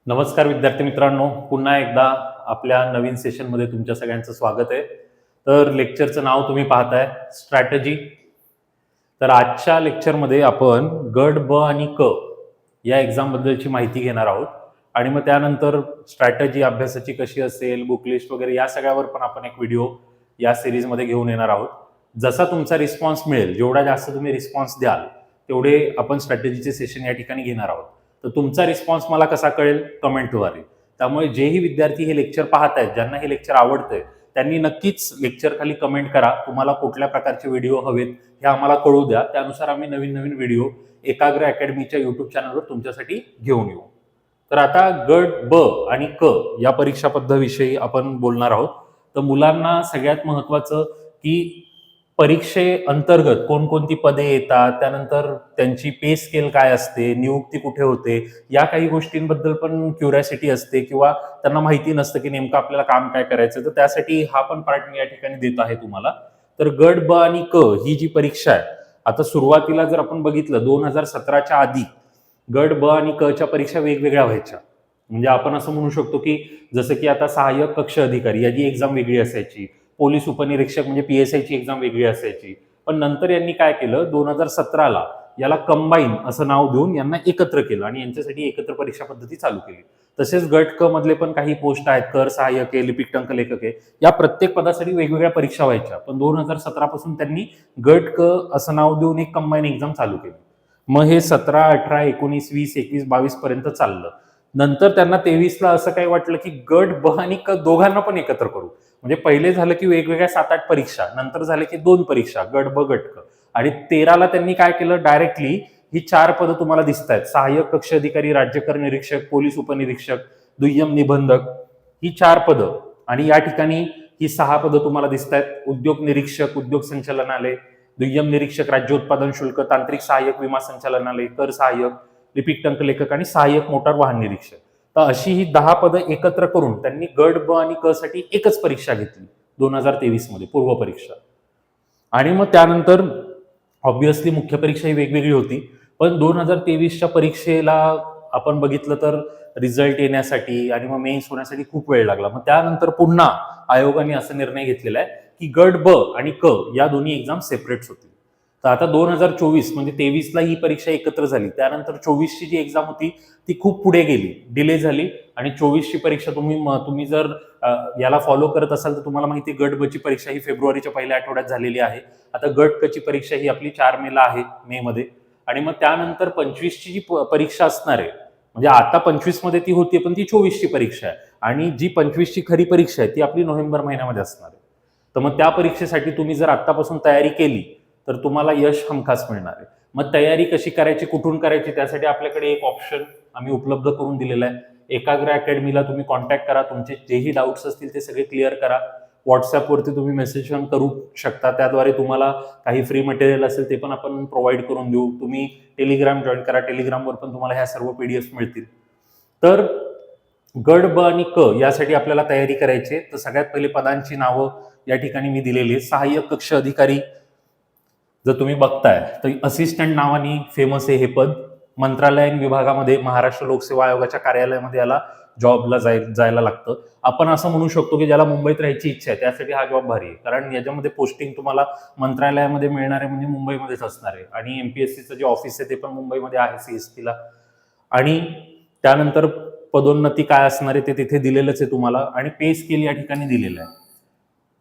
नमस्कार विद्यार्थी मित्रांनो, पुन्हा एकदा आपल्या नवीन सेशनमध्ये तुमच्या सगळ्यांचं स्वागत आहे. तर लेक्चरचं नाव तुम्ही पाहताय स्ट्रॅटेजी. तर आजच्या लेक्चरमध्ये आपण गट ब आणि क या एक्झाम बद्दलची माहिती घेणार आहोत आणि मग त्यानंतर स्ट्रॅटेजी अभ्यासाची कशी असेल, बुक लिस्ट वगैरे या सगळ्यावर पण आपण एक व्हिडिओ या सिरीजमध्ये घेऊन येणार आहोत. जसा तुमचा रिस्पॉन्स मिळेल, जेवढा जास्त तुम्ही रिस्पॉन्स द्याल तेवढे आपण स्ट्रॅटेजीचे सेशन या ठिकाणी घेणार आहोत. तर तुमचा रिस्पॉन्स मला कसा कळेल? कमेंटद्वारे. त्यामुळे जेही विद्यार्थी हे लेक्चर पाहत आहेत, ज्यांना हे लेक्चर आवडतंय, त्यांनी नक्कीच लेक्चर खाली कमेंट करा. तुम्हाला कुठल्या प्रकारचे व्हिडिओ हवेत हे आम्हाला कळू द्या. त्यानुसार आम्ही नवीन नवीन व्हिडिओ एकाग्र अकॅडमीच्या युट्यूब चॅनलवर तुमच्यासाठी घेऊन येऊ. तर आता गट ब आणि क या परीक्षा पद्धतीविषयी आपण बोलणार आहोत. तर मुलांना सगळ्यात महत्वाचं की परीक्षेअंतर्गत कोणकोणती पदे येतात, त्यानंतर त्यांची पे स्केल काय असते, नियुक्ती कुठे होते, या काही गोष्टींबद्दल पण क्युरियोसिटी असते किंवा त्यांना माहिती नसतं की नेमकं आपल्याला काम काय करायचं. तर त्यासाठी हा पण पार्ट मी या ठिकाणी देत आहे तुम्हाला. तर गट ब आणि क ही जी परीक्षा आहे, आता सुरुवातीला जर आपण बघितलं 2017च्या आधी गट ब आणि क च्या परीक्षा वेगवेगळ्या व्हायच्या. म्हणजे आपण असं म्हणू शकतो की जसं की आता सहाय्यक कक्ष अधिकारी याची एक्झाम वेगळी असायची, पोलीस उपनिरीक्षक म्हणजे PSIची एक्झाम वेगळी असायची. पण नंतर यांनी काय केलं, 2017ला याला कंबाईन असं नाव देऊन यांना एकत्र केलं आणि यांच्यासाठी एकत्र परीक्षा पद्धती चालू केली. तसेच गट क मधले पण काही पोस्ट आहेत, कर सहाय्यक आहे, लिपिक टंक लेखक आहे, या प्रत्येक पदासाठी वेगवेगळ्या परीक्षा व्हायच्या. पण 2017 पासून त्यांनी गट क असं नाव देऊन एक कंबाईन एक्झाम चालू केली. मग हे 17, 18, 19, 20, 21, 22 पर्यंत चाललं. नंतर त्यांना 23ला असं काही वाटलं की गट ब आणि क दोघांना पण एकत्र करू. म्हणजे पहिले झालं की वेगवेगळ्या 7-8 परीक्षा, नंतर झाले की 2 परीक्षा, गट ब गट क. आणि 13ला त्यांनी काय केलं, डायरेक्टली ही 4 पदं तुम्हाला दिसत आहेत, सहाय्यक कक्ष अधिकारी, राज्यकर निरीक्षक, पोलीस उपनिरीक्षक, दुय्यम निबंधक, ही 4 पदं. आणि या ठिकाणी ही 6 पदं तुम्हाला दिसत आहेत, उद्योग निरीक्षक, उद्योग संचालनालय, दुय्यम निरीक्षक, राज्य उत्पादन शुल्क, तांत्रिक सहाय्यक, विमा संचालनालय, कर सहाय्यक, लिपिक टंक लेखक आणि सहाय्यक मोटार वाहन निरीक्षक. तर अशी ही 10 पदं एकत्र करून त्यांनी गट ब आणि क साठी एकच परीक्षा घेतली 2023 मध्ये, पूर्व परीक्षा. आणि मग त्यानंतर ऑब्व्हियसली मुख्य परीक्षा ही वेगवेगळी होती. पण 2023च्या परीक्षेला आपण बघितलं तर रिझल्ट येण्यासाठी आणि मग मेन्स होण्यासाठी खूप वेळ लागला. मग त्यानंतर पुन्हा आयोगाने असा निर्णय घेतलेला आहे की गट ब आणि क या दोन्ही एक्झाम सेपरेट्स होतील. तर आता 2024 म्हणजे 23ला ही परीक्षा एकत्र झाली. त्यानंतर 24ची जी एक्झाम होती ती खूप पुढे गेली, डिले झाली आणि 24ची परीक्षा तुम्ही जर याला फॉलो करत असाल तर तुम्हाला माहिती आहे, गट ब ची परीक्षा ही फेब्रुवारीच्या पहिल्या आठवड्यात झालेली आहे. आता गट क ची परीक्षा ही आपली 4 मेला आहे, मे मध्ये. आणि मग त्यानंतर 25ची जी परीक्षा असणार आहे, म्हणजे आता 25 मध्ये ती होती पण ती 24ची परीक्षा आहे आणि जी 25ची खरी परीक्षा आहे ती आपली नोव्हेंबर महिन्यामध्ये असणार आहे. तर मग त्या परीक्षेसाठी तुम्ही जर आतापासून तयारी केली तर तुम्हाला यश हमखास मिळणार आहे. मग तयारी कशी करायची, कुठून करायची, त्यासाठी आपल्याकडे एक ऑप्शन आम्ही उपलब्ध करून दिलेला आहे. एकाग्र अकॅडमीला तुम्ही कॉन्टॅक्ट करा, तुमचे जेही डाऊट्स असतील ते सगळे क्लिअर करा. व्हॉट्सअपवरती तुम्ही मेसेज पण करू शकता, त्याद्वारे तुम्हाला काही फ्री मटेरियल असेल ते पण आपण प्रोव्हाइड करून देऊ. तुम्ही टेलिग्राम जॉईन करा, टेलिग्रामवर पण तुम्हाला ह्या सर्व PDF मिळतील. तर गट ब आणि क यासाठी आपल्याला तयारी करायची. तर सगळ्यात पहिले पदांची नावं या ठिकाणी मी दिलेली आहे. सहाय्यक कक्ष अधिकारी जर तुम्ही बघताय तर असिस्टंट नावाने फेमस आहे हे पद. मंत्रालयीन विभागामध्ये महाराष्ट्र लोकसेवा आयोगाच्या कार्यालयामध्ये याला जॉबला जायला लागतं. आपण असं म्हणू शकतो की ज्याला मुंबईत राहायची इच्छा आहे त्यासाठी हा जॉब भारी आहे, कारण याच्यामध्ये पोस्टिंग तुम्हाला मंत्रालयामध्ये मिळणार आहे, म्हणजे मुंबईमध्येच असणार आहे. आणि MPSCचं जे ऑफिस आहे ते पण मुंबईमध्ये आहे, CST ला. आणि त्यानंतर पदोन्नती काय असणार आहे ते तिथे दिलेलंच आहे तुम्हाला. आणि पे स्केल या ठिकाणी दिलेलं आहे.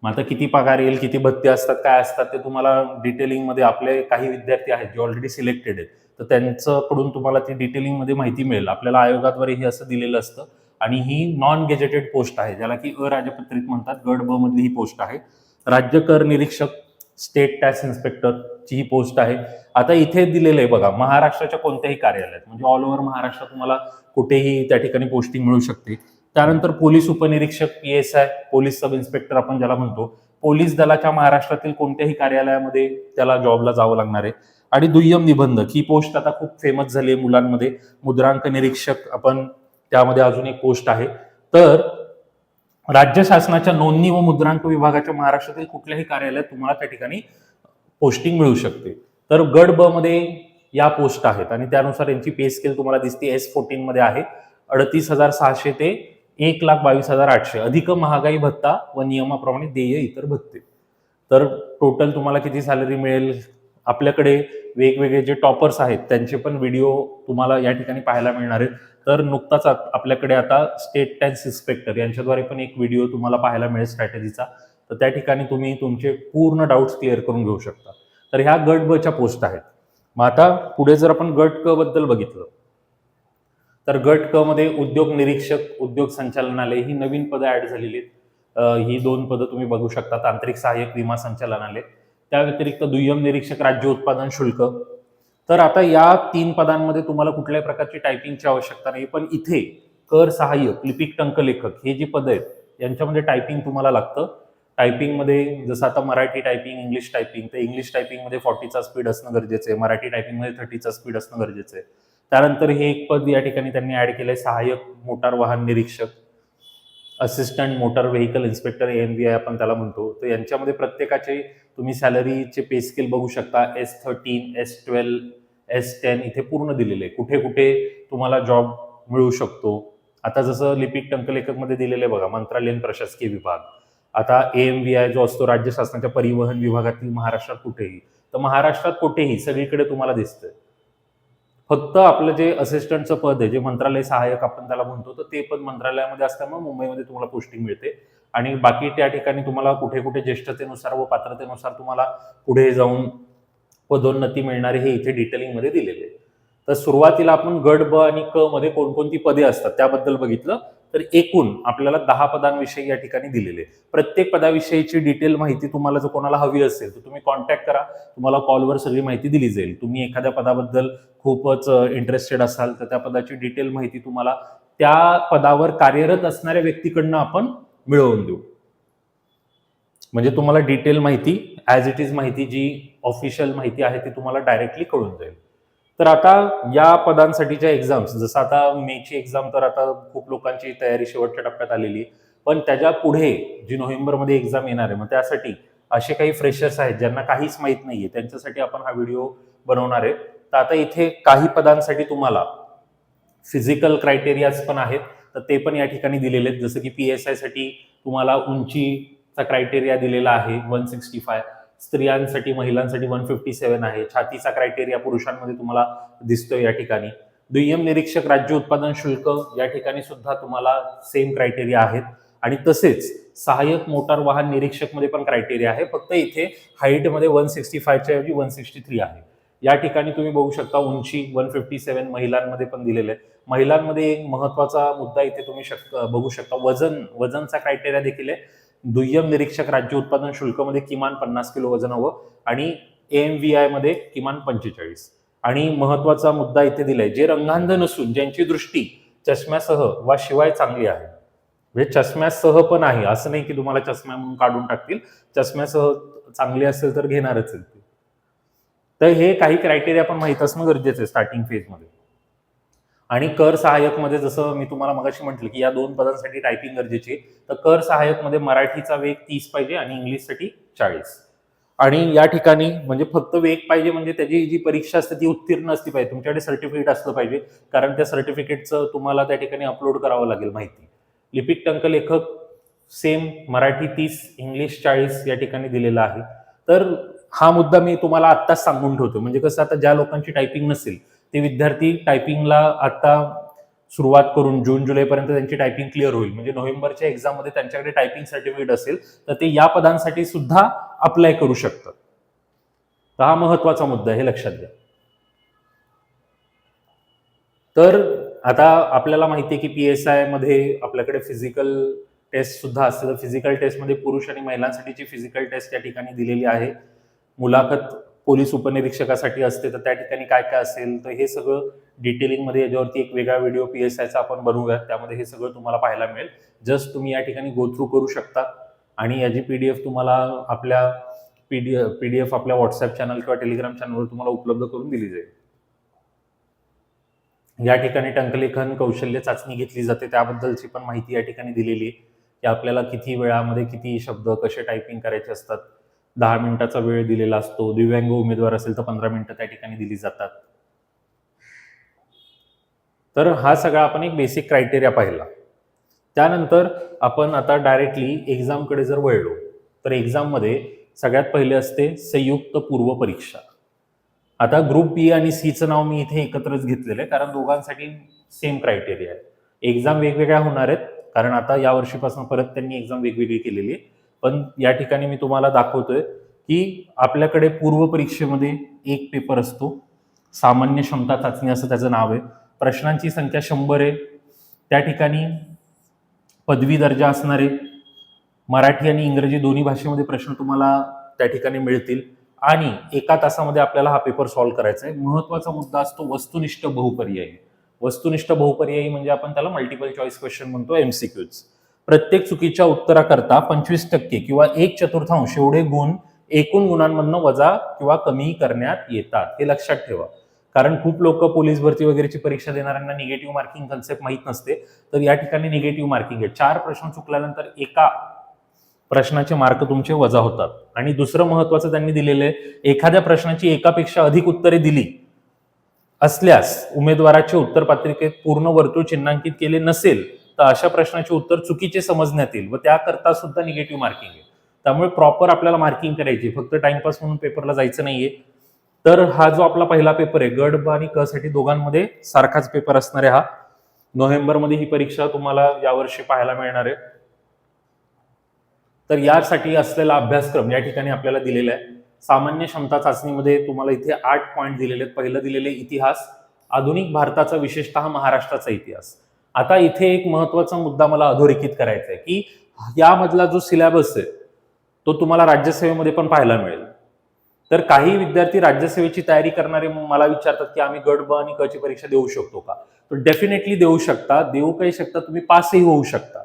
मग आता किती पगार येईल, किती भत्ते असतात, काय असतात ते तुम्हाला डिटेलिंगमध्ये आपले काही विद्यार्थी आहेत जे ऑलरेडी सिलेक्टेड आहेत, तर त्यांच्याकडून तुम्हाला ती डिटेलिंगमध्ये माहिती मिळेल. आपल्याला आयोगाद्वारे हे असं दिलेलं असतं. आणि ही नॉन गेजेटेड पोस्ट आहे, ज्याला की अराजपत्रित म्हणतात. गट ब मधली ही पोस्ट आहे. राज्य कर निरीक्षक, स्टेट टॅक्स इन्स्पेक्टरची ही पोस्ट आहे. आता इथे दिलेलं आहे बघा, महाराष्ट्राच्या कोणत्याही कार्यालयात, म्हणजे ऑल ओव्हर महाराष्ट्र तुम्हाला कुठेही त्या ठिकाणी पोस्टिंग मिळू शकते. त्यानंतर पोलीस उपनिरीक्षक, PSI, पोलीस सब इन्स्पेक्टर आपण ज्याला म्हणतो, पोलीस दलाच्या महाराष्ट्रातील कोणत्याही कार्यालयामध्ये त्याला जॉबला जावं लागणार आहे. आणि दुय्यम निबंधक ही पोस्ट आता खूप फेमस झाली आहे मुलांमध्ये. मुद्रांक निरीक्षक आपण त्यामध्ये अजून एक पोस्ट आहे. तर राज्य शासनाच्या नोंदणी व मुद्रांक विभागाच्या महाराष्ट्रातील कुठल्याही कार्यालयात तुम्हाला त्या ठिकाणी पोस्टिंग मिळू शकते. तर गट ब मध्ये या पोस्ट आहेत आणि त्यानुसार यांची पे स्केल तुम्हाला दिसते S14 मध्ये आहे. 38,600 ते 1,22,800 अधिक महागाई भत्ता व नियमाप्रमाणे देय इतर भत्ते. तर टोटल तुम्हाला किती सॅलरी मिळेल? आपल्याकडे वेगवेगळे जे टॉपर्स आहेत त्यांचे पण व्हिडिओ तुम्हाला या ठिकाणी पाहायला मिळणार आहेत. तर नुकताच आपल्याकडे आता स्टेट टॅक्स इन्स्पेक्टर यांच्याद्वारे पण एक व्हिडिओ तुम्हाला पाहायला मिळेल स्ट्रॅटेजीचा. तर त्या ठिकाणी तुम्ही तुमचे पूर्ण डाऊट्स क्लिअर करून घेऊ शकता. तर ह्या गट ब च्या पोस्ट आहेत. मग आता पुढे जर आपण गट क बद्दल बघितलं तर गट क मध्ये उद्योग निरीक्षक, उद्योग संचालनालय ही नवीन पदं ऍड झालेली आहेत. ही 2 पदं तुम्ही बघू शकता. तांत्रिक सहाय्यक विमा संचालनालय, त्या व्यतिरिक्त दुय्यम निरीक्षक राज्य उत्पादन शुल्क. तर आता या 3 पदांमध्ये तुम्हाला कुठल्याही प्रकारची टायपिंगची आवश्यकता नाही, पण इथे कर सहाय्यक, लिपिक टंकलेखक हे जी पदं आहेत यांच्यामध्ये टायपिंग तुम्हाला लागतं. टायपिंगमध्ये जसं आता मराठी टायपिंग, इंग्लिश टायपिंग, तर इंग्लिश टायपिंगमध्ये 40चा स्पीड असणं गरजेचं आहे, मराठी टायपिंगमध्ये 30चा स्पीड असणं गरजेचं आहे. त्यानंतर हे एक पद या ठिकाणी त्यांनी ऍड केलंय, सहाय्यक मोटार वाहन निरीक्षक, assistant motor vehicle inspector, AMVI आपण त्याला म्हणतो. तर यांच्यामध्ये प्रत्येकाचे तुम्ही सॅलरीचे पे स्केल बघू शकता. S13, S12, S10 इथे पूर्ण दिलेले आहे. कुठे कुठे तुम्हाला जॉब मिळू शकतो. आता जसं लिपिक टंकलेखक मध्ये दिलेलं आहे बघा, मंत्रालयीन प्रशासकीय विभाग. आता AMVI जो असतो राज्य शासनाच्या परिवहन विभागातील महाराष्ट्रात कुठेही, तर महाराष्ट्रात कुठेही सगळीकडे तुम्हाला दिसतंय. फक्त आपलं जे असिस्टंटचं पद आहे, जे मंत्रालय सहाय्यक आपण त्याला म्हणतो, तर ते पद मंत्रालयामध्ये असल्यामुळे मुंबईमध्ये तुम्हाला पोस्टिंग मिळते. आणि बाकी त्या ठिकाणी तुम्हाला कुठे कुठे ज्येष्ठतेनुसार व पात्रतेनुसार तुम्हाला पुढे जाऊन पदोन्नती मिळणारे हे इथे डिटेलिंगमध्ये दिलेले आहे. तर सुरुवातीला आपण गट ब आणि क मध्ये कोणकोणती पदे असतात त्याबद्दल बघितलं. तर एकूण आपल्याला 10 पदांविषयी या ठिकाणी दिलेले. प्रत्येक पदाविषयीची डिटेल माहिती तुम्हाला जर कोणाला हवी असेल तर तुम्ही कॉन्टॅक्ट करा, तुम्हाला कॉलवर सगळी माहिती दिली जाईल. तुम्ही एखाद्या पदाबद्दल खूपच इंटरेस्टेड असाल तर त्या पदाची डिटेल माहिती तुम्हाला त्या पदावर कार्यरत असणाऱ्या व्यक्तीकडनं आपण मिळवून देऊ. म्हणजे तुम्हाला डिटेल माहिती, ॲज इट इज माहिती, जी ऑफिशियल माहिती आहे ती तुम्हाला डायरेक्टली कळून जाईल. तर आता या पदांसाठीच्या एक्झाम्स, जसं आता मेची एक्झाम तर आता खूप लोकांची तयारी शेवटच्या टप्प्यात आलेली, पण त्याच्या पुढे जी नोव्हेंबरमध्ये एक्झाम येणार आहे, मग त्यासाठी असे काही फ्रेशर्स आहेत ज्यांना काहीच माहित नाहीये, त्यांच्यासाठी आपण हा व्हिडिओ बनवणार आहे. तर आता इथे काही पदांसाठी तुम्हाला फिजिकल क्रायटेरियाज पण आहेत, तर ते पण या ठिकाणी दिलेले आहेत. जसं की PSI साठी तुम्हाला उंचीचा क्रायटेरिया दिलेला आहे 165, स्त्रियांसाठी महिलांसाठी 157 आहे. छातीचा क्रायटेरिया पुरुषांमध्ये तुम्हाला दिसतोय या ठिकाणी. दुय्यम निरीक्षक राज्य उत्पादन शुल्क या ठिकाणी सुद्धा तुम्हाला सेम क्रायटेरिया आहेत. आणि तसेच सहाय्यक मोटार वाहन निरीक्षक मध्ये पण क्रायटेरिया आहे, फक्त इथे हाईटमध्ये 165च्या ऐवजी 163 आहे. या ठिकाणी तुम्ही बघू शकता उंची 157 महिलांमध्ये पण दिलेलं आहे. महिलांमध्ये एक महत्वाचा मुद्दा इथे तुम्ही बघू शकता, वजनचा क्रायटेरिया देखील आहे. दुय्यम निरीक्षक राज्य उत्पादन शुल्कमध्ये किमान 50 किलो वजन हवं आणि AMVI मध्ये किमान 45. आणि महत्वाचा मुद्दा इथे दिलाय, जे रंगांध नसून ज्यांची दृष्टी चष्म्यासह वा शिवाय चांगली आहे, म्हणजे चष्म्यासह पण आहे, असं नाही की तुम्हाला चष्म्या म्हणून काढून टाकतील, चष्म्यासह चांगली असेल तर घेणारच आहे. तर हे काही क्रायटेरिया पण माहित असणं गरजेचं आहे स्टार्टिंग फेजमध्ये. आणि कर सहाय्यक मध्ये जसं मी तुम्हाला मगाशी म्हटलं की या 2 पदांसाठी टायपिंग गरजेची आहे, तर कर सहाय्यक मध्ये मराठीचा वेग 30 पाहिजे आणि इंग्लिशसाठी 40. आणि या ठिकाणी म्हणजे फक्त वेग पाहिजे, म्हणजे त्याची जी परीक्षा असते ती उत्तीर्ण असली पाहिजे, तुमच्याकडे सर्टिफिकेट असलं पाहिजे, कारण त्या सर्टिफिकेटचं तुम्हाला त्या ठिकाणी अपलोड करावं लागेल माहिती. लिपिक टंकलेखक सेम, मराठी 30, इंग्लिश 40 या ठिकाणी दिलेला आहे. तर हा मुद्दा मी तुम्हाला आत्ताच सांगून ठेवतो, म्हणजे कसं आता ज्या लोकांची टायपिंग नसेल ते विद्यार्थी टायपिंगला आता सुरुवात करून जून जुलैपर्यंत त्यांची टायपिंग क्लिअर होईल, म्हणजे नोव्हेंबरच्या एक्झाम मध्ये त्यांच्याकडे टायपिंग सर्टिफिकेट असेल तर ते या पदांसाठी सुद्धा अप्लाय करू शकतात. तर हा महत्वाचा मुद्दा आहे, हे लक्षात घ्या. तर आता आपल्याला माहिती आहे की PSI मध्ये आपल्याकडे फिजिकल टेस्ट सुद्धा असते. तर फिजिकल टेस्टमध्ये पुरुष आणि महिलांसाठीची फिजिकल टेस्ट या ठिकाणी दिलेली आहे. मुलाखत पोलीस उपनिरीक्षकासाठी असते, तर त्या ठिकाणी काय काय असेल तर हे सगळं डिटेलिंगमध्ये याच्यावरती एक वेगळा व्हिडिओ PSIचा आपण बनवूया, त्यामध्ये हे सगळं तुम्हाला पाहायला मिळेल. जस्ट तुम्ही या ठिकाणी गो थ्रू करू शकता आणि याची PDF तुम्हाला आपल्या PDF आपल्या व्हॉट्सअप चॅनल किंवा टेलिग्राम चॅनलवर तुम्हाला उपलब्ध करून दिली जाईल. या ठिकाणी टंकलेखन कौशल्य चाचणी घेतली जाते, त्याबद्दलची पण माहिती या ठिकाणी दिलेली आहे की आपल्याला किती वेळामध्ये किती शब्द कसे टायपिंग करायचे असतात. 10 मिनिटाचा वेळ दिलेला असतो. दिव्यांग उमेदवार असेल तर 15 मिनिटं त्या ठिकाणी दिली जातात. तर हा सगळा आपण एक बेसिक क्रायटेरिया पाहिला. त्यानंतर आपण आता डायरेक्टली एक्झामकडे जर वळलो तर एक्झाममध्ये सगळ्यात पहिले असते संयुक्त पूर्व परीक्षा. आता ग्रुप बी आणि सीचं नाव मी इथे एकत्रच घेतलेलं आहे कारण दोघांसाठी सेम क्रायटेरिया आहे. एक्झाम वेगवेगळ्या होणार आहेत कारण आता या वर्षीपासून परत त्यांनी एक्झाम वेगवेगळी केलेली आहे. पण या ठिकाणी मी तुम्हाला दाखवतोय की आपल्याकडे पूर्व परीक्षेमध्ये एक पेपर असतो, सामान्य क्षमता चाचणी असं त्याचं नाव आहे. प्रश्नांची संख्या 100 आहे. त्या ठिकाणी पदवी दर्जा असणारे मराठी आणि इंग्रजी दोन्ही भाषेमध्ये प्रश्न तुम्हाला त्या ठिकाणी मिळतील आणि एका तासामध्ये आपल्याला हा पेपर सॉल्व्ह करायचा आहे. महत्वाचा मुद्दा असतो वस्तुनिष्ठ बहुपर्यायी. वस्तुनिष्ठ बहुपर्यायी म्हणजे आपण त्याला मल्टिपल चॉईस क्वेश्चन म्हणतो, एमसीक्यूज. प्रत्येक चुकीच्या उत्तराकरता 25% किंवा 1/4 एवढे गुण एकूण गुणांमधनं वजा किंवा कमी करण्यात येतात. हे लक्षात ठेवा कारण खूप लोक पोलीस भरती वगैरेची परीक्षा देणाऱ्यांना निगेटिव्ह मार्किंग कन्सेप्ट माहित नसते. तर या ठिकाणी निगेटिव्ह मार्किंग आहे. 4 प्रश्न चुकल्यानंतर एका प्रश्नाचे मार्क तुमचे वजा होतात. आणि दुसरं महत्वाचं त्यांनी दिलेलं आहे, एखाद्या प्रश्नाची एकापेक्षा अधिक उत्तरे दिली असल्यास उमेदवाराच्या उत्तरपत्रिकेत पूर्ण वर्तुळ चिन्हांकित केले नसेल तर अशा प्रश्नाचे उत्तर चुकीचे समजण्यात येईल व त्याकरता सुद्धा निगेटिव्ह मार्किंग आहे. त्यामुळे प्रॉपर आपल्याला मार्किंग करायची, फक्त टाइमपास म्हणून पेपरला जायचं नाहीये. तर हा जो आपला पहिला पेपर आहे गट ब आणि क साठी दोघांमध्ये सारखाच पेपर असणार आहे. हा नोव्हेंबरमध्ये ही परीक्षा तुम्हाला यावर्षी पाहायला मिळणार आहे. तर यासाठी असलेला अभ्यासक्रम या ठिकाणी आपल्याला दिलेला आहे. सामान्य क्षमता चाचणीमध्ये तुम्हाला इथे 8 पॉईंट दिलेले आहेत. पहिलं दिलेले इतिहास, आधुनिक भारताचा विशेषतः महाराष्ट्राचा इतिहास. आता इथे एक महत्वाचा मुद्दा मला अधोरेखित करायचा आहे की यामधला जो सिलेबस आहे तो तुम्हाला राज्यसेवेमध्ये पण पाहायला मिळेल. तर काही विद्यार्थी राज्यसेवेची तयारी करणारे मला विचारतात की आम्ही गट ब आणि क ची परीक्षा देऊ शकतो का? तर डेफिनेटली देऊ शकता. देऊ काही शकता, तुम्ही पासही होऊ शकता.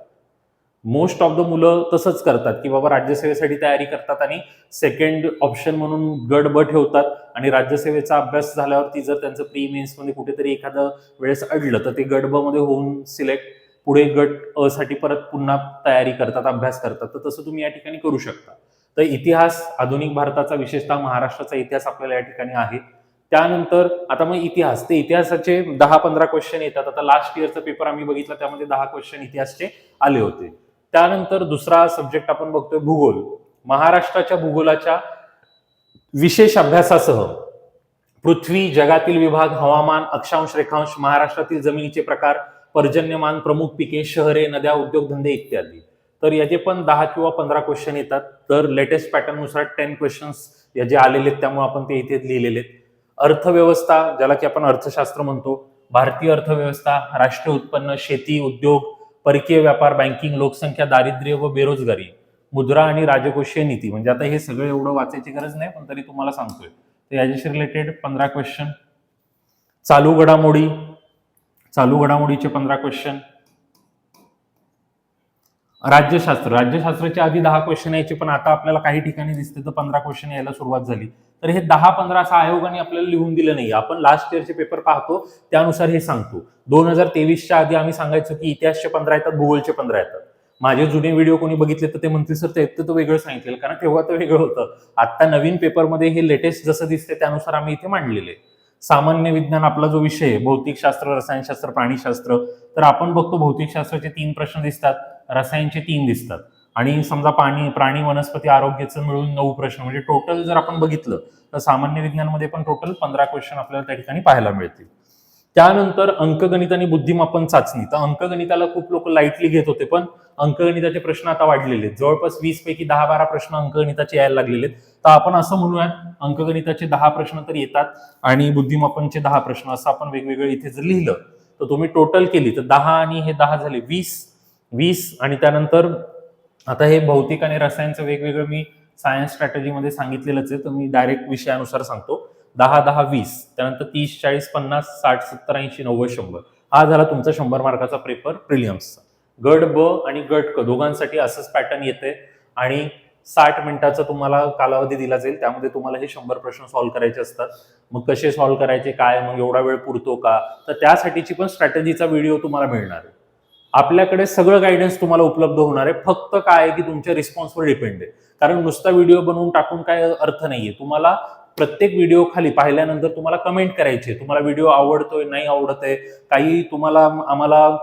मोस्ट ऑफ द मुलं तसंच करतात की बाबा राज्यसेवेसाठी तयारी करतात आणि सेकंड ऑप्शन म्हणून गट ब ठेवतात आणि राज्यसेवेचा अभ्यास झाल्यावरती जर त्यांचं प्री मेन्स मध्ये कुठेतरी एखादं वेळेस अडलं तर ते गट ब मध्ये होऊन सिलेक्ट पुढे गट अ साठी परत पुन्हा तयारी करतात, अभ्यास करतात. तर तसं तुम्ही या ठिकाणी करू शकता. तर इतिहास, आधुनिक भारताचा विशेषतः महाराष्ट्राचा इतिहास आपल्याला या ठिकाणी आहे. त्यानंतर आता मग इतिहास, ते इतिहासाचे 10-15 क्वेश्चन येतात. आता लास्ट इयरचा पेपर आम्ही बघितला त्यामध्ये 10 क्वेश्चन इतिहासचे आले होते. त्यानंतर दुसरा सब्जेक्ट आपण बघतोय भूगोल. महाराष्ट्राच्या भूगोलाच्या विशेष अभ्यासासह पृथ्वी, जगातील विभाग, हवामान, अक्षांश, रेखांश, महाराष्ट्रातील जमिनीचे प्रकार, पर्जन्यमान, प्रमुख पिके, शहरे, नद्या, उद्योगधंदे इत्यादी. तर याचे पण 10 किंवा 15 क्वेश्चन येतात. तर लेटेस्ट पॅटर्न नुसार 10 क्वेश्चन्स या जे आलेले आहेत त्यामुळे आपण ते इथे लिहिलेले आहेत. अर्थव्यवस्था, ज्याला की आपण अर्थशास्त्र म्हणतो, भारतीय अर्थव्यवस्था, राष्ट्रीय उत्पन्न, शेती, उद्योग, परकीय व्यापार, बँकिंग, लोकसंख्या, दारिद्र्य व बेरोजगारी, मुद्रा आणि राजकोषीय नीती. म्हणजे आता हे सगळं एवढं वाचायची गरज नाही पण तरी तुम्हाला सांगतोय. तर याच्याशी रिलेटेड 15 क्वेश्चन. चालू घडामोडी, चालू घडामोडीचे 15 क्वेश्चन. राज्यशास्त्र, राज्यशास्त्राच्या आधी 10 क्वेश्चन यायचे पण आता आपल्याला काही ठिकाणी दिसते तर 15 क्वेश्चन यायला सुरुवात झाली. तर हे 10-15 असं आयोगाने आपल्याला लिहून दिलं नाही. आपण लास्ट इयरचे पेपर पाहतो त्यानुसार हे सांगतो. 2023च्या आधी आम्ही सांगायचो की इतिहासचे 15 येतात, भूगोलचे 15 येतात. माझे जुने व्हिडिओ कोणी बघितले तर ते म्हणतील सर ते तर वेगळं सांगितलेलं, कारण तेव्हा तर वेगळं होतं. आता नवीन पेपरमध्ये हे लेटेस्ट जसं दिसते त्यानुसार आम्ही इथे मांडलेले. सामान्य विज्ञान आपला जो विषय आहे, भौतिकशास्त्र, रसायनशास्त्र, प्राणीशास्त्र. तर आपण बघतो भौतिकशास्त्राचे 3 प्रश्न दिसतात, रसायनचे 3 दिसतात आणि समजा प्राणी वनस्पती आरोग्याचं मिळून 9 प्रश्न. म्हणजे टोटल जर आपण बघितलं तर सामान्य विज्ञानमध्ये पण टोटल 15 क्वेश्चन आपल्याला त्या ठिकाणी पाहायला मिळतील. त्यानंतर अंकगणित आणि बुद्धिमापन चाचणी. तर अंकगणिताला खूप लोक लाईटली घेत होते पण अंकगणिताचे प्रश्न आता वाढलेले आहेत. जवळपास 20 पैकी 10-12 प्रश्न अंकगणिताचे यायला लागलेले आहेत. तर आपण असं म्हणूयात अंकगणिताचे 10 प्रश्न तर येतात आणि बुद्धिमापनचे 10 प्रश्न, असं आपण वेगवेगळे इथे जर लिहिलं तर तुम्ही टोटल केली तर 10 आणि हे 10 झाले 20 आणि त्यानंतर आता हे भौतिक आणि रसायनचं वेगवेगळं मी सायन्स स्ट्रॅटेजीमध्ये सांगितलेलंच आहे. तर मी डायरेक्ट विषयानुसार सांगतो. 10-10-20, त्यानंतर 30-40-50, 60-70, 80-90, 100. हा झाला तुमचा 100 मार्काचा पेपर प्रिलिम्सचा. गट ब आणि गट क दोघांसाठी असंच पॅटर्न येते आणि 60 मिनिटाचा तुम्हाला कालावधी दिला जाईल. त्यामध्ये तुम्हाला हे 100 प्रश्न सॉल्व्ह करायचे असतात. मग कसे सॉल्व्ह करायचे, काय, मग एवढा वेळ पुरतो का, तर त्यासाठीची पण स्ट्रॅटेजीचा व्हिडिओ तुम्हाला मिळणार आहे. आपल्याकडे सगळं गायडन्स तुम्हाला उपलब्ध होणार आहे. फक्त काय आहे की तुमच्या रिस्पॉन्सवर डिपेंड आहे. कारण नुसता व्हिडिओ बनवून टाकून काय अर्थ नाहीये. तुम्हाला प्रत्येक व्हिडिओ खाली पाहिल्यानंतर तुम्हाला कमेंट करायची, तुम्हाला व्हिडिओ आवडतोय नाही आवडत आहे, काही तुम्हाला आम्हाला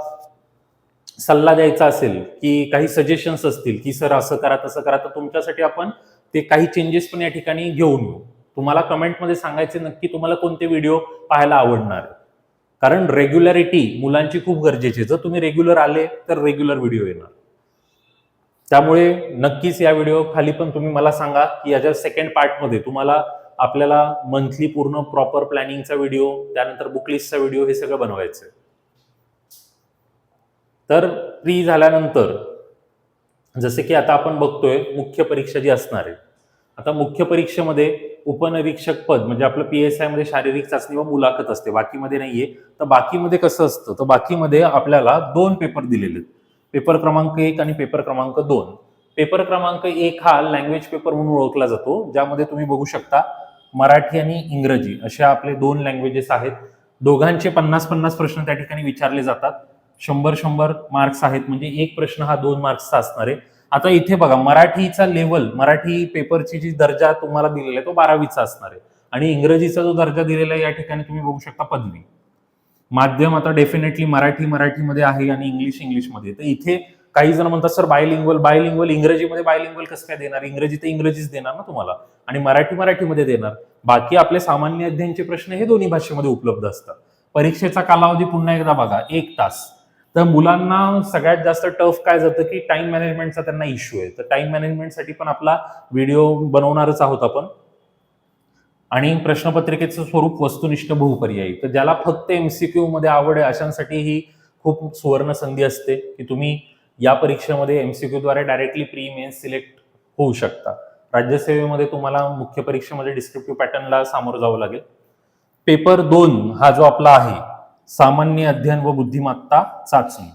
सल्ला द्यायचा असेल की काही सजेशन्स असतील की सर असं करा तसं करा, तर तुमच्यासाठी आपण ते काही चेंजेस पण या ठिकाणी घेऊन येऊ. तुम्हाला कमेंटमध्ये सांगायचे नक्की तुम्हाला कोणते व्हिडिओ पाहायला आवडणार आहे. कारण रेग्युलरिटी मुलांची खूप गरजेची आहे. जर तुम्ही रेग्युलर आले तर रेग्युलर व्हिडिओ येणार. त्यामुळे नक्कीच या व्हिडिओ खाली पण तुम्ही मला सांगा की याच्या सेकंड पार्टमध्ये तुम्हाला आपल्याला मंथली पूर्ण प्रॉपर प्लॅनिंगचा व्हिडिओ, त्यानंतर बुकलिस्टचा व्हिडिओ हे सगळं बनवायचं आहे. तर प्री झाल्यानंतर जसे की आता आपण बघतोय मुख्य परीक्षा जी असणार आहे. आता मुख्य परीक्षेमध्ये उपनिरीक्षक पद म्हणजे आपलं PSI मध्ये शारीरिक चाचणी व मुलाखत असते, बाकीमध्ये नाहीये. तर बाकीमध्ये कसं असतं, तर बाकीमध्ये आपल्याला 2 पेपर दिलेले आहेत, पेपर क्रमांक 1 आणि पेपर क्रमांक 2. पेपर क्रमांक 1 हा लँग्वेज पेपर म्हणून ओळखला जातो, ज्यामध्ये तुम्ही बघू शकता मराठी आणि इंग्रजी असे आपले 2 लँग्वेजेस आहेत. दोघांचे 50-50 प्रश्न त्या ठिकाणी विचारले जातात. 100-100 मार्क्स आहेत, म्हणजे एक प्रश्न हा 2 मार्क्सचा असणार आहे. आता इथे बघा मराठीचा लेवल, मराठी पेपरची जी दर्जा तुम्हाला दिलेला आहे तो 12वीचा असणार आहे आणि इंग्रजीचा जो दर्जा दिलेला आहे या ठिकाणी तुम्ही बघू शकता पदवी. माध्यम आता डेफिनेटली मराठीमध्ये आहे आणि इंग्लिशमध्ये. तर इथे काही जण म्हणतात सर बायलिंग्वल इंग्रजीमध्ये बायलिंग्वल कसं काय देणार, इंग्रजी तर इंग्रजीच देणार ना तुम्हाला आणि मराठीमध्ये देणार. बाकी आपले सामान्य अध्ययनचे प्रश्न हे दोन्ही भाषेमध्ये उपलब्ध असतात. परीक्षेचा कालावधी पुन्हा एकदा बघा 1 तास. तर मुलांना सगळ्यात जास्त टफ काय जातं की टाइम मॅनेजमेंटचा त्यांना इश्यू आहे. तर टाइम मॅनेजमेंटसाठी पण आपला व्हिडिओ बनवणारच आहोत आपण. आणि प्रश्नपत्रिकेचं स्वरूप वस्तुनिष्ठ बहुपर्यायी. तर ज्याला फक्त MCQ मध्ये आवड आहे अशांसाठी ही खूप सुवर्ण संधी असते की तुम्ही या परीक्षेमध्ये MCQ द्वारे डायरेक्टली प्री मेन्स सिलेक्ट होऊ शकता. राज्यसेवेमध्ये तुम्हाला मुख्य परीक्षेमध्ये डिस्क्रिप्टिव्ह पॅटर्नला सामोरं जावं लागेल. पेपर 2 हा जो आपला आहे सामान्य अध्ययन व बुद्धिमत्ता चाचणी,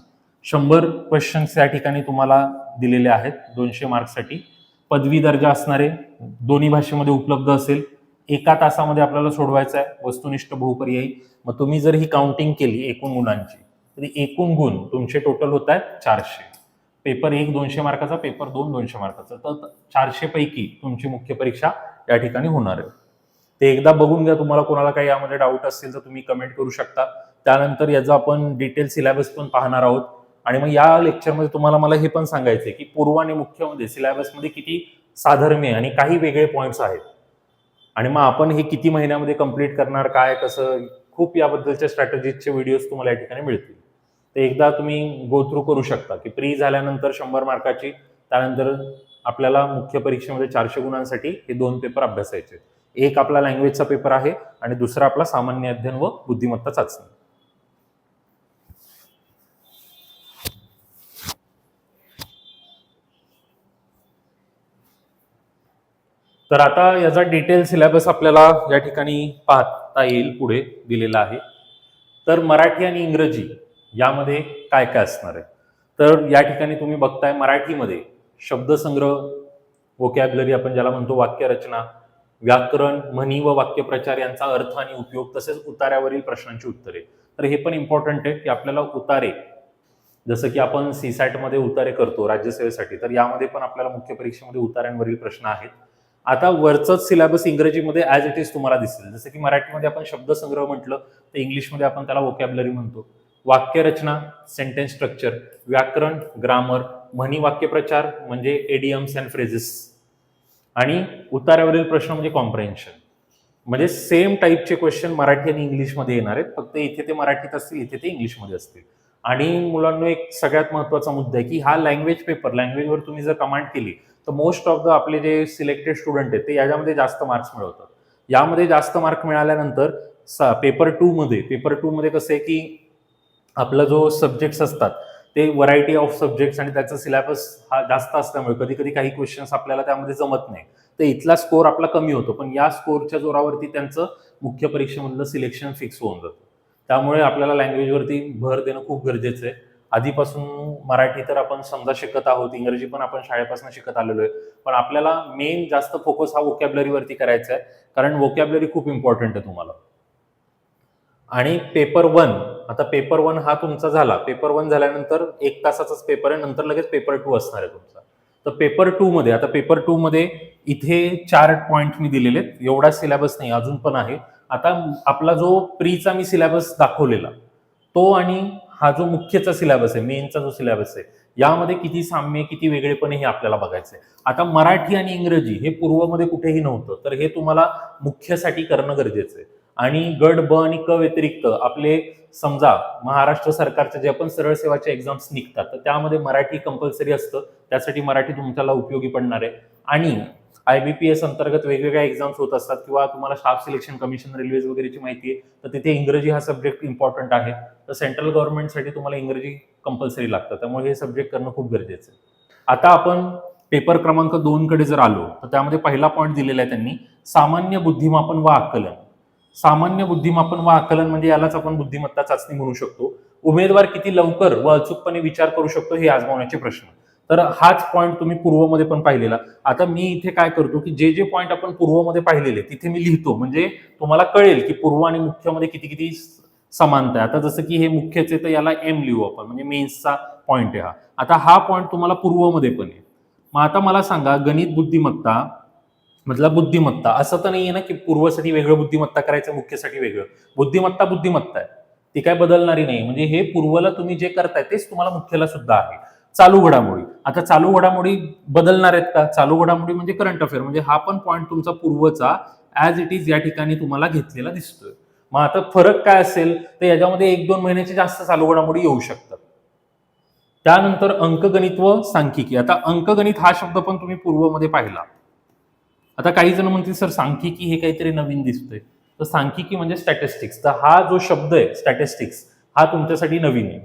100 क्वेश्चन्स या ठिकाणी तुम्हाला दिलेले आहेत 200 मार्क्ससाठी. पदवी दर्जा असणारे, दोन्ही भाषेमध्ये उपलब्ध असेल. 1 तासामध्ये आपल्याला सोडवायचं आहे, वस्तुनिष्ठ बहुपर्यायी. मग तुम्ही जर ही काउंटिंग केली एकूण गुणांची तर एकूण गुण तुमचे टोटल होत आहेत 400. पेपर 1 200 मार्काचा, पेपर 2 200 मार्काचा. तर 400 पैकी तुमची मुख्य परीक्षा या ठिकाणी होणार आहे. ते एकदा बघून घ्या. तुम्हाला कोणाला काही यामध्ये डाऊट असेल तर तुम्ही कमेंट करू शकता. त्यानंतर याचा आपण डिटेल सिलेबस पण पाहणार आहोत आणि मग या लेक्चरमध्ये तुम्हाला मला हे पण सांगायचं आहे की पूर्व आणि मुख्यमध्ये सिलेबसमध्ये किती साधर्म्य आणि काही वेगळे पॉईंट्स आहेत आणि मग आपण हे किती महिन्यामध्ये कंप्लीट करणार, काय कसं, खूप याबद्दलच्या स्ट्रॅटेजीचे व्हिडिओज तुम्हाला या ठिकाणी मिळतील. ते एकदा तुम्ही गो थ्रू करू शकता की प्री झाल्यानंतर 100 मार्काची, त्यानंतर आपल्याला मुख्य परीक्षेमध्ये 400 गुणांसाठी हे 2 पेपर अभ्यासायचे. एक आपला लँग्वेजचा पेपर आहे आणि दुसरा आपला सामान्य अध्ययन व बुद्धिमत्ता चाचणी. तर आता याचा डिटेल सिलेबस आपल्याला या ठिकाणी पाहता येईल, पुढे दिलेला आहे. तर मराठी आणि इंग्रजी यामध्ये काय काय असणार आहे, तर या ठिकाणी तुम्ही बघताय मराठीमध्ये शब्दसंग्रह, वोकॅब्युलरी आपण ज्याला म्हणतो, वाक्यरचना, व्याकरण, म्हणी व वाक्यप्रचार यांचा अर्थ आणि उपयोग, तसेच उतार्यावरील प्रश्नांची उत्तरे. तर हे पण इम्पॉर्टंट आहे की आपल्याला उतारे, जसं की आपण CSAT मध्ये उतारे करतो राज्यसेवेसाठी, तर यामध्ये पण आपल्याला मुख्य परीक्षेमध्ये उतार्यांवरील प्रश्न आहेत. आता वरचंच सिलेबस इंग्रजीमध्ये ॲज इट इज तुम्हाला दिसेल. जसं की मराठीमध्ये आपण शब्दसंग्रह म्हटलं तर इंग्लिशमध्ये आपण त्याला वोकॅब्युलरी म्हणतो. वाक्यरचना, सेंटेन्स स्ट्रक्चर, व्याकरण, ग्रामर, म्हणी वाक्यप्रचार म्हणजे एडियम्स अँड फ्रेजेस, आणि उतार्यावरील प्रश्न म्हणजे कॉम्प्रेन्शन. म्हणजे सेम टाईपचे क्वेश्चन मराठी आणि इंग्लिशमध्ये येणार आहेत, फक्त इथे ते मराठीत असतील, इथे ते इंग्लिशमध्ये असतील. आणि मुलांना एक सगळ्यात महत्त्वाचा मुद्दा आहे की हा लँग्वेज पेपर, लँग्वेजवर तुम्ही जर कमांड केली तर मोस्ट ऑफ द आपले जे सिलेक्टेड स्टुडंट आहेत ते याच्यामध्ये जास्त मार्क्स मिळवतात. यामध्ये जास्त मार्क मिळाल्यानंतर पेपर 2 मध्ये कसं आहे की आपला जो सब्जेक्ट्स असतात ते व्हरायटी ऑफ सब्जेक्ट्स आणि त्याचा सिलेबस हा जास्त असल्यामुळे कधी कधी काही क्वेश्चन्स आपल्याला त्यामध्ये जमत नाही, तर इथला स्कोर आपला कमी होतो. पण या स्कोरच्या जोरावरती त्यांचं मुख्य परीक्षेमधलं सिलेक्शन फिक्स होऊन जातं. त्यामुळे आपल्याला लँग्वेजवरती भर देणं खूप गरजेचं आहे. आधीपासून मराठी तर आपण समजा शिकत आहोत, इंग्रजी पण आपण शाळेपासून शिकत आलेलो आहे, पण आपल्याला मेन जास्त फोकस हा वोकॅब्युलरीवरती करायचा आहे, कारण वोकॅब्युलरी खूप इम्पॉर्टंट आहे तुम्हाला. आणि पेपर 1, आता पेपर 1 हा तुमचा झाला. पेपर 1 झाल्यानंतर 1 तासाचाच पेपर आहे, नंतर लगेच पेपर 2 असणार आहे तुमचा. तर पेपर 2 मध्ये, आता पेपर 2 मध्ये इथे 4 पॉईंट मी दिलेले आहेत, एवढा सिलेबस नाही, अजून पण आहे. आता आपला जो प्रीचा मी सिलेबस दाखवलेला तो आणि हा जो मुख्यचा सिलेबस आहे, मेनचा जो सिलेबस आहे, यामध्ये किती साम्य किती वेगळेपण हे आपल्याला बघायचं आहे. आता मराठी आणि इंग्रजी हे पूर्वमध्ये कुठेही नव्हतं, तर हे तुम्हाला मुख्यसाठी करणं गरजेचं आहे. आणि गट ब आणि क व्यतिरिक्त आपले समजा महाराष्ट्र सरकारचे जे आपण सरळ सेवाचे एक्झाम्स निघतात, तर त्यामध्ये मराठी कंपल्सरी असतं, त्यासाठी मराठी तुमच्याला उपयोगी पडणार आहे. आणि IBPS अंतर्गत वेगवेगळ्या एक्झाम्स होत असतात किंवा तुम्हाला स्टाफ सिलेक्शन कमिशन रेल्वेज वगैरेची माहिती आहे, तर तिथे इंग्रजी हा सब्जेक्ट इम्पॉर्टंट आहे. तर सेंट्रल गव्हर्नमेंटसाठी तुम्हाला इंग्रजी कंपल्सरी लागतं, त्यामुळे हे सब्जेक्ट करणं खूप गरजेचं आहे. आता आपण पेपर क्रमांक 2 कडे जर आलो, तर त्यामध्ये पहिला पॉईंट दिलेला आहे त्यांनी, सामान्य बुद्धिमापन व आकलन. सामान्य बुद्धिमापन व आकलन म्हणजे यालाच आपण बुद्धिमत्ता चाचणी म्हणू शकतो. उमेदवार किती लवकर व अचूकपणे विचार करू शकतो हे आजमावण्याचे प्रश्न. तर हाच पॉईंट तुम्ही पूर्वमध्ये पण पाहिलेला. आता मी इथे काय करतो की जे जे पॉईंट आपण पूर्वमध्ये पाहिलेले तिथे मी लिहितो, म्हणजे तुम्हाला कळेल की पूर्व आणि मुख्यमध्ये किती किती समानता आहे. आता जसं की हे मुख्यचे, तर याला एम लिहू आपण, म्हणजे मेन्सचा पॉईंट आहे हा. आता हा पॉईंट तुम्हाला पूर्वमध्ये पण आहे. मग आता मला सांगा, गणित बुद्धिमत्ता मतलब बुद्धिमत्ता असं तर नाहीये ना की पूर्वसाठी वेगळं बुद्धिमत्ता करायचं, मुख्यसाठी वेगळं. बुद्धिमत्ता बुद्धिमत्ता आहे, ती काय बदलणारी नाही. म्हणजे हे पूर्वला तुम्ही जे करताय तेच तुम्हाला मुख्यला सुद्धा आहे. चालू घडामोडी, आता चालू घडामोडी बदलणार आहेत का? चालू घडामोडी म्हणजे करंट अफेअर, म्हणजे हा पण पॉईंट तुमचा पूर्वचा ॲज इट इज या ठिकाणी तुम्हाला घेतलेला दिसतोय. मग आता फरक काय असेल, तर याच्यामध्ये 1-2 महिन्याचे जास्त चालू घडामोडी येऊ शकतात. त्यानंतर अंकगणित व सांख्यिकी. आता अंकगणित हा शब्द पण तुम्ही पूर्वमध्ये पाहिला. आता काही जण म्हणतील सर सांख्यिकी हे काहीतरी नवीन दिसतंय, तर सांख्यिकी म्हणजे स्टॅटिस्टिक्स. तर हा जो शब्द आहे स्टॅटिस्टिक्स, हा तुमच्यासाठी नवीन आहे.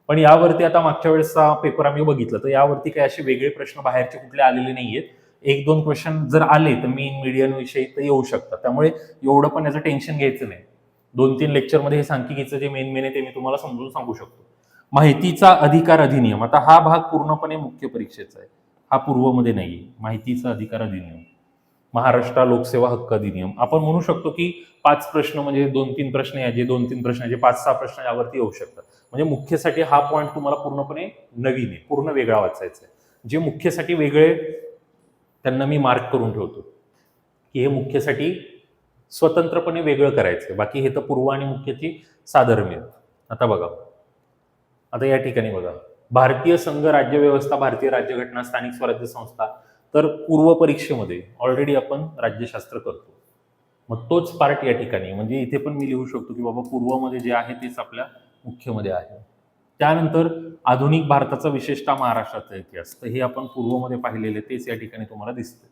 पण यावरती आता मागच्या वेळेसचा पेपर आम्ही बघितलं, तर यावरती काही असे वेगळे प्रश्न बाहेरचे कुठले आलेले नाहीयेत. 1-2 क्वेश्चन जर आले तर मीन मीडियन विषयी तर येऊ शकतात, त्यामुळे एवढं पण याचं टेन्शन घ्यायचं नाही. 2-3 लेक्चरमध्ये हे सांख्यिकीचं जे मेन आहे ते मी तुम्हाला समजून सांगू शकतो. माहितीचा अधिकार अधिनियम, आता हा भाग पूर्णपणे मुख्य परीक्षेचा आहे, हा पूर्वमध्ये नाहीये. माहितीचा अधिकार अधिनियम, महाराष्ट्र लोकसेवा हक्क अधिनियम. आपण म्हणू शकतो की 5 प्रश्न म्हणजे 2-3 प्रश्न याचे, 2-3 प्रश्न याचे, 5-6 प्रश्न यावरती येऊ शकतात. म्हणजे मुख्यसाठी हा पॉईंट तुम्हाला पूर्णपणे नवीन आहे, पूर्ण वेगळा वाचायचा आहे. जे मुख्यसाठी वेगळे त्यांना मी मार्क करून ठेवतो की हे मुख्यसाठी स्वतंत्रपणे वेगळं करायचं. बाकी हे तर पूर्व आणि मुख्यची साधर्म्य. आता बघा, आता या ठिकाणी बघा, भारतीय संघ राज्यव्यवस्था, भारतीय राज्यघटना, स्थानिक स्वराज्य संस्था. तर पूर्व परीक्षेमध्ये ऑलरेडी आपण राज्यशास्त्र करतो, मग तोच पार्ट या ठिकाणी, म्हणजे इथे पण मी लिहू शकतो की बाबा पूर्वमध्ये जे आहे तेच आपल्या मुख्यमध्ये आहे. त्यानंतर आधुनिक भारताचा विशेषतः महाराष्ट्राचा इतिहास, तर हे आपण पूर्वमध्ये पाहिलेले तेच या ठिकाणी तुम्हाला दिसते.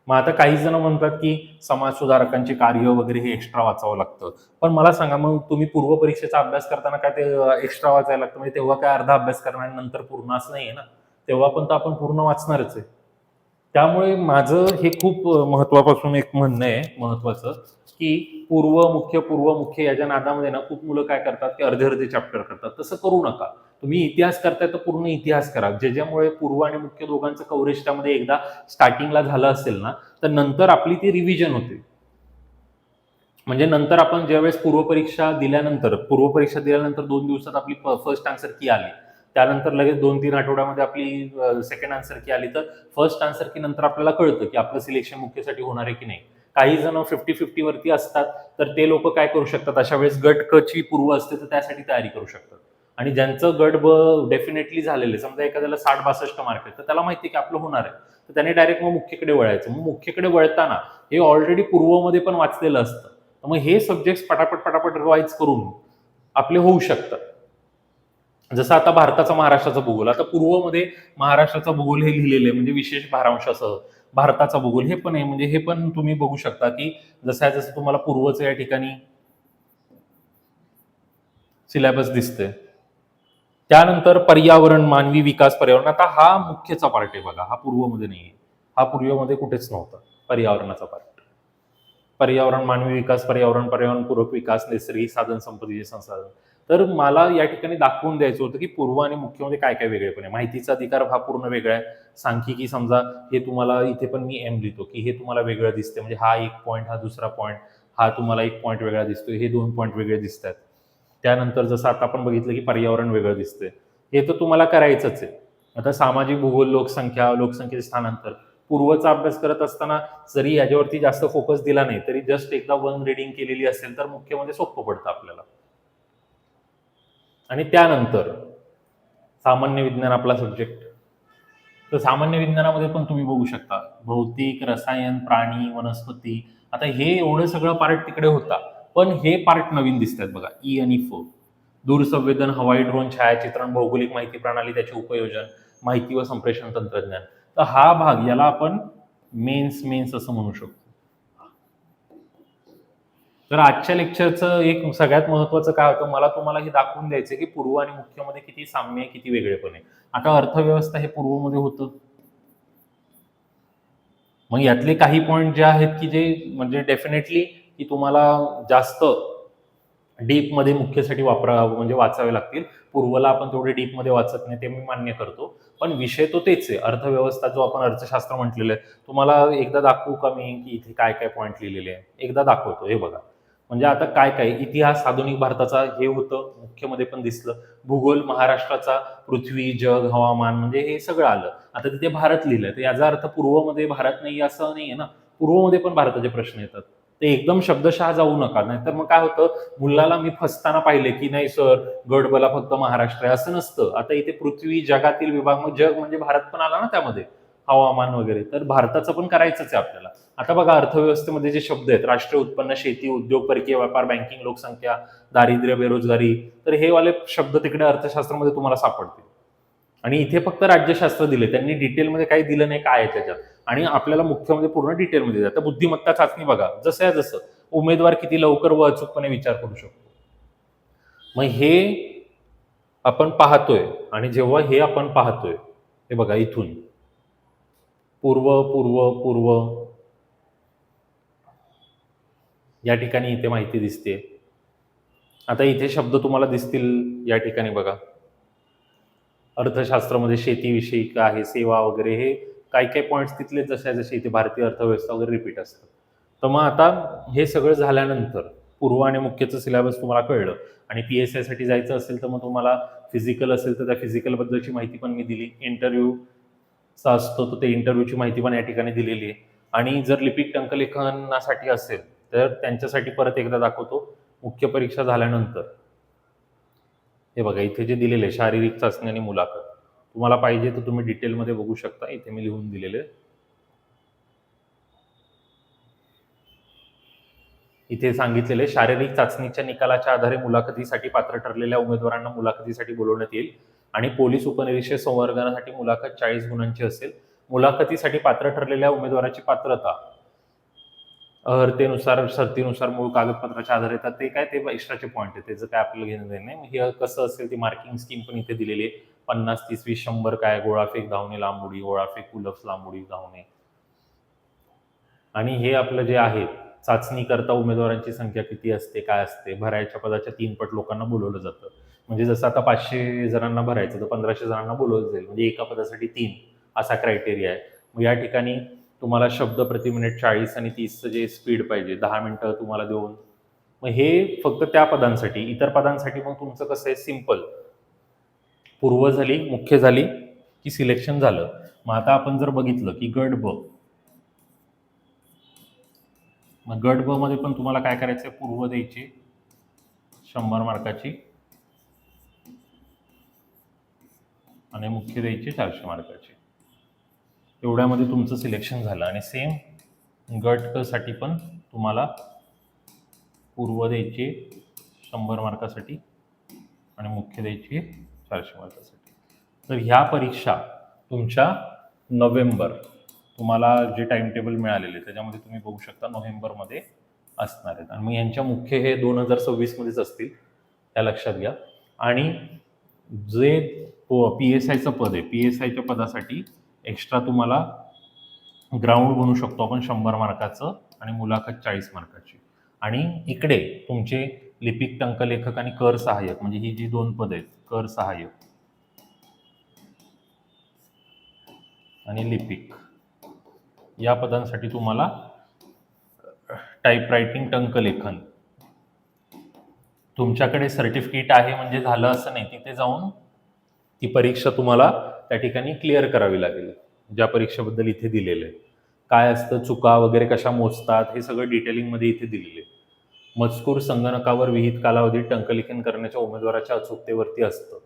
मग आता काही जण म्हणतात की समाज सुधारकांचे कार्य वगैरे हे एक्स्ट्रा वाचावं लागतं. पण मला सांगा, मग तुम्ही पूर्व परीक्षेचा अभ्यास करताना काय ते एक्स्ट्रा वाचायला लागतं? म्हणजे तेव्हा काय अर्धा अभ्यास करणार आणि नंतर पूर्ण असं नाहीये ना, तेव्हा पण तर आपण पूर्ण वाचणारच आहे. त्यामुळे माझं हे खूप महत्वापासून एक म्हणणं आहे महत्वाचं, की पूर्व मुख्य याच्या नादामध्ये ना खूप मुलं काय करतात की अर्धे अर्धे चॅप्टर करतात. तसं करू नका. तुम्ही इतिहास करताय तर पूर्ण इतिहास करा, ज्याच्यामुळे पूर्व आणि मुख्य दोघांचं कव्हरेज त्यामध्ये एकदा स्टार्टिंगला झालं असेल ना, तर नंतर आपली ती रिव्हिजन होते. म्हणजे नंतर आपण ज्यावेळेस पूर्वपरीक्षा दिल्यानंतर 2 दिवसात आपली फर्स्ट आन्सर की आली, त्यानंतर लगेच 2-3 आठवड्यामध्ये आपली सेकंड आन्सर की आली, तर फर्स्ट आन्सर की नंतर आपल्याला कळतं की आपलं सिलेक्शन मुख्यसाठी होणार आहे की नाही. काही जण 50-50 वरती असतात, तर ते लोक काय करू शकतात, अशा वेळेस गट क ची पूर्व असते तर त्यासाठी तयारी करू शकतात. आणि ज्यांचं गट ब डेफिनेटली झालेलं आहे, समजा एखाद्याला 60-62 मार्क आहेत, तर त्याला माहिती आहे की आपलं होणार आहे, तर त्याने डायरेक्ट मग मुख्यकडे वळायचं. मग मुख्यकडे वळताना हे ऑलरेडी पूर्वमध्ये पण वाचलेलं असतं, तर मग हे सब्जेक्ट पटापट रिवाइज करून आपले होऊ शकतात. जसं आता भारताचा महाराष्ट्राचा भूगोल, आता पूर्वमध्ये महाराष्ट्राचा भूगोल हे लिहिलेलं आहे, म्हणजे विशेष भारांशासह भारताचा भूगोल हे पण आहे. म्हणजे हे पण तुम्ही बघू शकता की जसं तुम्हाला पूर्वचं या ठिकाणी सिलेबस दिसते. त्यानंतर पर्यावरण, मानवी विकास, पर्यावरण. आता हा मुख्यचा पार्ट आहे बघा, हा पूर्वमध्ये नाहीये, हा पूर्वमध्ये कुठेच नव्हता. पर्यावरणाचा पार्ट, पर्यावरण, मानवी विकास, पर्यावरण, पर्यावरणपूरक विकास, नैसर्गिक साधन संपत्तीचे संसाधन. तर मला या ठिकाणी दाखवून द्यायचं होतं की पूर्व आणि मुख्यमध्ये काय काय वेगळेपण आहे. माहितीचा अधिकार हा पूर्ण वेगळा आहे. सांख्यिकी समजा हे तुम्हाला इथे पण मी एम लिहितो की हे तुम्हाला वेगळं दिसते, म्हणजे हा एक पॉईंट, हा दुसरा पॉईंट, हा तुम्हाला एक पॉईंट वेगळा दिसतोय, हे 2 पॉईंट वेगळे दिसत आहेत. त्यानंतर जसं आता आपण बघितलं की पर्यावरण वेगळं दिसतंय, हे तर तुम्हाला करायचंच आहे. आता सामाजिक भूगोल, लोकसंख्या, लोकसंख्येचे स्थानांतर, पूर्वचा अभ्यास करत असताना जरी याच्यावरती जास्त फोकस दिला नाही तरी जस्ट एकदा वन रिडिंग केलेली असेल तर मुख्यमध्ये सोपं पडतं आपल्याला. आणि त्यानंतर सामान्य विज्ञान आपला सब्जेक्ट. तर सामान्य विज्ञानामध्ये पण तुम्ही बघू शकता भौतिक, रसायन, प्राणी, वनस्पती. आता हे एवढं सगळं पार्ट तिकडे होता, पण हे पार्ट नवीन दिसतात बघा, ई आणि फ. दूरसंवेदन, हवाई ड्रोन, छायाचित्रण, भौगोलिक माहिती प्रणाली, त्याचे उपयोजन, माहिती व संप्रेषण तंत्रज्ञान. तर हा भाग याला आपण मेन्स मेन्स असं म्हणू शकतो. तर आजच्या लेक्चरचं एक सगळ्यात महत्वाचं काय होतं, मला तुम्हाला हे दाखवून द्यायचं की पूर्व आणि मुख्यमध्ये किती साम्य आहे, किती वेगळेपण आहे. आता अर्थव्यवस्था हे पूर्वमध्ये होतं. मग यातले काही पॉइंट जे आहेत की जे म्हणजे डेफिनेटली की तुम्हाला जास्त डीप मध्ये मुख्यसाठी म्हणजे वाचावे लागतील. पूर्वला आपण तेवढे डीप मध्ये वाचत नाही, ते मी मान्य करतो. पण विषय तो तेच आहे, अर्थव्यवस्था जो आपण अर्थशास्त्र म्हटलेलं आहे. तुम्हाला एकदा दाखवू का मी की इथे काय काय पॉईंट लिहिलेले आहे? एकदा दाखवतो, हे बघा. म्हणजे आता काय काय इतिहास, आधुनिक भारताचा हे होतं, मुख्यमध्ये पण दिसलं. भूगोल, महाराष्ट्राचा, पृथ्वी, जग, हवामान, म्हणजे हे सगळं आलं. आता तिथे भारत लिहिलंय, तर याचा अर्थ पूर्वमध्ये भारत नाही असं नाहीये ना. पूर्वमध्ये पण भारताचे प्रश्न येतात. ते एकदम शब्दशः जाऊ नका, नाहीतर मग काय होतं, मुलाला मी फसताना पाहिले की नाही सर, गडबला फक्त महाराष्ट्र आहे, असं नसतं. आता इथे पृथ्वी, जगातील विभाग, मग जग म्हणजे भारत पण आला ना त्यामध्ये, हवामान वगैरे. तर भारताचं पण करायचंच आहे आपल्याला. आता बघा, अर्थव्यवस्थेमध्ये जे शब्द आहेत, राष्ट्रीय उत्पन्न, शेती, उद्योग, परकीय व्यापार, बँकिंग, लोकसंख्या, दारिद्र्य, बेरोजगारी, तर हे वाले शब्द तिकडे अर्थशास्त्रामध्ये तुम्हाला सापडतील. आणि इथे फक्त राज्यशास्त्र दिले, त्यांनी डिटेलमध्ये काही दिलं नाही काय आहे त्याच्यात. आणि आपल्याला मुख्यमध्ये पूर्ण डिटेलमध्ये द्या. तर बुद्धिमत्ता चाचणी बघा, जसं आहे जसं उमेदवार किती लवकर व अचूकपणे विचार करू शकतो. मग हे आपण पाहतोय, आणि जेव्हा हे आपण पाहतोय, हे बघा इथून पूर्व पूर्व पूर्व या ठिकाणी इथे माहिती दिसते. आता इथे शब्द तुम्हाला दिसतील या ठिकाणी बघा, अर्थशास्त्रामध्ये शेतीविषयी काय आहे, सेवा वगैरे, हे काही काही पॉईंट्स तिथले जसे जसे इथे भारतीय अर्थव्यवस्था वगैरे रिपीट असतात. तर मग आता हे सगळं झाल्यानंतर पूर्व आणि मुख्यचं सिलेबस तुम्हाला कळलं, आणि PSI साठी जायचं असेल तर मग तुम्हाला फिजिकल असेल तर त्या फिजिकल बद्दलची माहिती पण मी दिली. इंटरव्ह्यूचा असतो तर ते इंटरव्ह्यूची माहिती पण या ठिकाणी दिलेली आहे. आणि जर लिपिक टंकलेखनासाठी असेल तर त्यांच्यासाठी परत एकदा दाखवतो, मुख्य परीक्षा झाल्यानंतर हे बघा इथे जे दिलेले शारीरिक चाचणी आणि मुलाखत, तुम्हाला पाहिजे तर तुम्ही डिटेलमध्ये बघू शकता, इथे मी लिहून दिलेले. इथे सांगितलेले शारीरिक चाचणीच्या निकालाच्या आधारे मुलाखतीसाठी पात्र ठरलेल्या उमेदवारांना मुलाखतीसाठी बोलवण्यात येईल. आणि पोलीस उपनिरीक्षक संवर्गासाठी मुलाखत 40 गुणांची असेल. मुलाखतीसाठी पात्र ठरलेल्या उमेदवाराची पात्रता अर्हतेनुसार, शर्तीनुसार, मूळ कागदपत्राच्या आधारे येतात. ते काय, ते एक्स्ट्राचे पॉईंट आहे, त्याचं काय आपल्याला घेणं देणं नाही. हे कसं असेल ती मार्किंग स्कीम पण इथे दिलेली आहे. 50, 30, 20, 100 काय, गोळाफेक, धावणे, लांब उडी, गोळाफेक, पुलअप्स, लांब उडी, धावणे. आणि हे आपलं जे आहे, चाचणी करता उमेदवारांची संख्या किती असते, काय असते, भरायच्या पदाच्या 3 पट लोकांना बोलवलं जातं. म्हणजे जसं आता 500 जणांना भरायचं तर 1500 जणांना बोलवलं जाईल, म्हणजे एका पदासाठी 3 असा क्रायटेरिया आहे. मग या ठिकाणी तुम्हाला शब्द प्रति मिनिट 40 आणि 30चं जे स्पीड पाहिजे, 10 मिनिटं तुम्हाला देऊन. मग हे फक्त त्या पदांसाठी. इतर पदांसाठी मग तुमचं कसं आहे, सिम्पल, पूर्व झाली, मुख्य झाली की सिलेक्शन झालं. मग आता आपण जर बघितलं की गट ब, मग गट ब मध्ये पण तुम्हाला काय करायचं आहे, पूर्व द्यायची 100 मार्काची आणि मुख्य द्यायची 400 मार्काची. एवढ्यामध्ये तुमचं सिलेक्शन झालं. आणि सेम गट क साठी पण तुम्हाला पूर्व द्यायची 100 मार्कासाठी आणि मुख्य द्यायची 400 मार्कासाठी. तर ह्या परीक्षा तुमच्या नोव्हेंबर, तुम्हाला जे टाइम टेबल मिळालेले त्याच्यामध्ये तुम्ही बघू शकता नोव्हेंबरमध्ये असणार आहेत. आणि मग यांच्या मुख्य हे 2026 मध्येच असतील, त्या लक्षात घ्या. आणि जे PSIचं पद आहे, PSIच्या पदासाठी एक्स्ट्रा तुम्हाला ग्राउंड बनवू शकतो आपण 100 मार्काचं आणि मुलाखत 40 मार्काची. आणि इकडे तुमचे लिपिक, टंकलेखक आणि कर सहाय्यक, म्हणजे ही जी 2 पद आहेत, कर सहाय्यक आणि लिपिक, या पदांसाठी तुम्हाला टाईपरायटिंग, टंकलेखन. तुमच्याकडे सर्टिफिकेट आहे म्हणजे झालं असं नाही, तिथे जाऊन ती परीक्षा तुम्हाला त्या ठिकाणी क्लिअर करावी लागेल, ज्या परीक्षेबद्दल इथे दिलेलं आहे. काय असतं, चुका वगैरे कशा मोजतात, हे सगळं डिटेलिंगमध्ये इथे दिलेलं आहे. मजकूर संगणकावर विहित कालावधीत टंकलिखन करण्याच्या उमेदवाराच्या अचूकतेवरती असतं.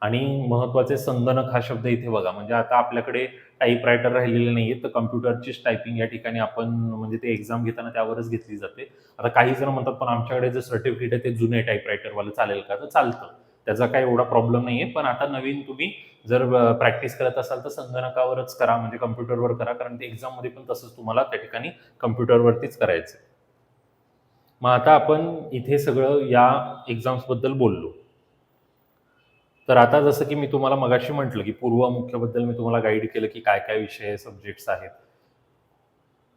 आणि महत्वाचे संगणक हा शब्द इथे बघा, म्हणजे आता आपल्याकडे टाईपरायटर राहिलेले नाहीये, तर कम्प्युटरचीच टायपिंग या ठिकाणी आपण म्हणजे ते एक्झाम घेताना त्यावरच घेतली जाते. आता काही जण म्हणतात पण आमच्याकडे जे सर्टिफिकेट आहे ते जुने टाईपरायटरवालं चालेल का? तर चालतं, त्याचा काही एवढा प्रॉब्लेम नाहीये. पण आता नवीन तुम्ही जर प्रॅक्टिस करत असाल तर संगणकावरच करा, म्हणजे कम्प्युटरवर करा, कारण ते एक्झाममध्ये पण तसंच तुम्हाला त्या ठिकाणी कम्प्युटरवरतीच करायचं. मग आता आपण इथे सगळं या एक्झाम्स बद्दल बोललो. तर आता जसं की मी तुम्हाला मगाशी म्हटलं की पूर्व मुख्यबद्दल मी तुम्हाला गाईड केलं की काय काय विषय सब्जेक्ट्स आहेत.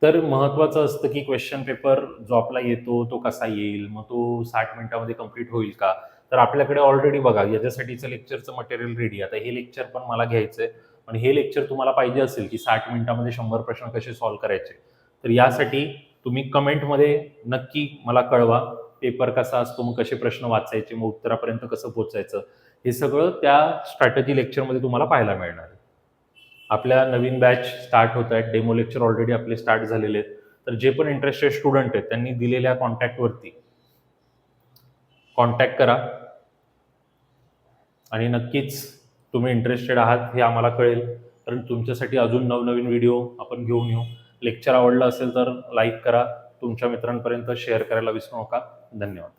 तर महत्वाचं असतं की क्वेश्चन पेपर जो आपला येतो तो कसा येईल, मग तो 60 मिनिटामध्ये कंप्लीट होईल का? तर आपल्याकडे ऑलरेडी बघा याच्यासाठीचं लेक्चरचं मटेरियल रेडी. आता हे लेक्चर पण मला घ्यायचंय, पण हे लेक्चर तुम्हाला पाहिजे असेल की 60 मिनिटामध्ये 100 प्रश्न कसे सॉल्व्ह करायचे, तर यासाठी तुम्ही कमेंटमध्ये नक्की मला कळवा. पेपर कसा असतो, मग कसे प्रश्न वाचायचे, मग उत्तरापर्यंत कसं पोहोचायचं, हे सगळं त्या स्ट्रॅटेजी लेक्चरमध्ये तुम्हाला पाहायला मिळणार आहे. आपल्या नवीन बॅच स्टार्ट होत आहेत, डेमो लेक्चर ऑलरेडी आपले स्टार्ट झालेले आहेत. तर जे पण इंटरेस्टेड स्टुडंट आहेत त्यांनी दिलेल्या कॉन्टॅक्टवरती कॉन्टॅक्ट करा आणि नक्कीच तुम्ही इंटरेस्टेड आहात हे आम्हाला कळेल, कारण तुमच्यासाठी अजून नवनवीन व्हिडिओ आपण घेऊन येऊ. लेक्चर आवडलं असेल तर लाईक करा, तुमच्या मित्रांपर्यंत शेअर करायला विसरू नका. धन्यवाद.